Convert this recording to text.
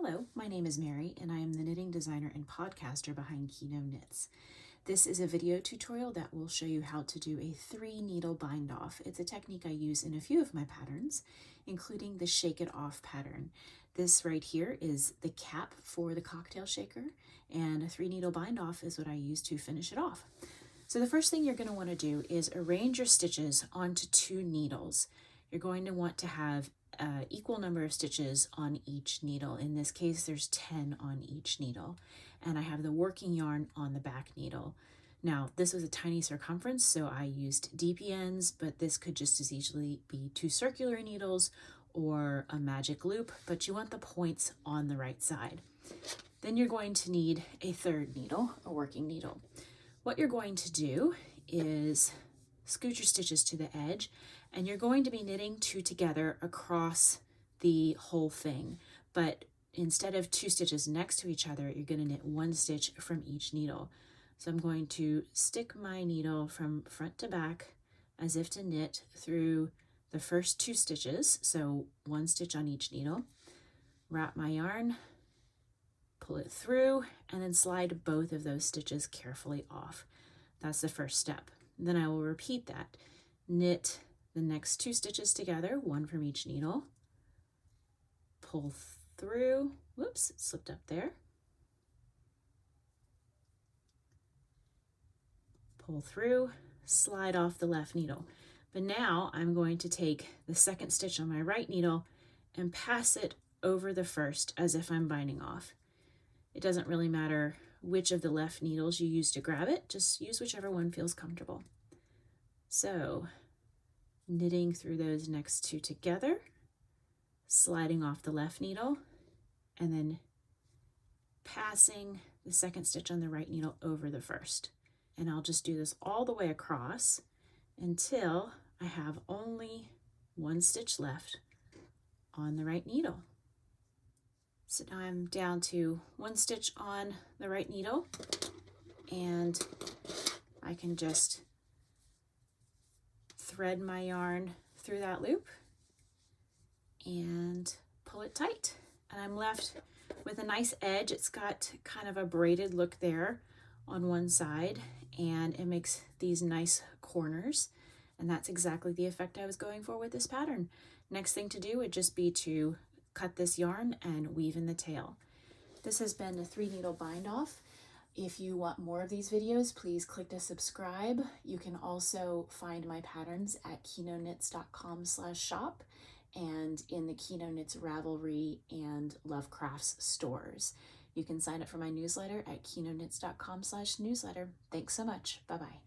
Hello, my name is Mary and I am the knitting designer and podcaster behind Kino Knits. This is a video tutorial that will show you how to do a 3-needle bind-off. It's a technique I use in a few of my patterns, including the Shake It Off pattern. This right here is the cap for the cocktail shaker, and a 3-needle bind-off is what I use to finish it off. So the first thing you're going to want to do is arrange your stitches onto 2 needles. You're going to want to have equal number of stitches on each needle. In this case, there's 10 on each needle, and I have the working yarn on the back needle. Now, this was a tiny circumference, so I used DP but this could just as easily be 2 circular needles or a magic loop, but you want the points on the right side. Then you're going to need a 3rd needle, a working needle. What you're going to do is scoot your stitches to the edge, and you're going to be knitting 2 together across the whole thing, but instead of 2 stitches next to each other, you're going to knit 1 stitch from each needle. So I'm going to stick my needle from front to back as if to knit through the first 2 stitches, so 1 stitch on each needle, wrap my yarn, pull it through, and then slide both of those stitches carefully off. That's the first step. Then I will repeat that. Knit the next 2 stitches together, 1 from each needle, pull through, whoops, it slipped up there, pull through, slide off the left needle. But now I'm going to take the 2nd stitch on my right needle and pass it over the first as if I'm binding off. It doesn't really matter which of the left needles you use to grab it, just use whichever one feels comfortable. So, knitting through those next 2 together, sliding off the left needle, and then passing the 2nd stitch on the right needle over the first. And I'll just do this all the way across until I have only 1 stitch left on the right needle. So now I'm down to 1 stitch on the right needle, and I can just thread my yarn through that loop and pull it tight. And I'm left with a nice edge. It's got kind of a braided look there on one side, and it makes these nice corners. And that's exactly the effect I was going for with this pattern. Next thing to do would just be to cut this yarn and weave in the tail. This has been a 3-needle bind-off. If you want more of these videos, please click to subscribe. You can also find my patterns at kinoknits.com/shop and in the Kino Knits Ravelry and Lovecrafts stores. You can sign up for my newsletter at kinoknits.com/newsletter. Thanks so much. Bye-bye.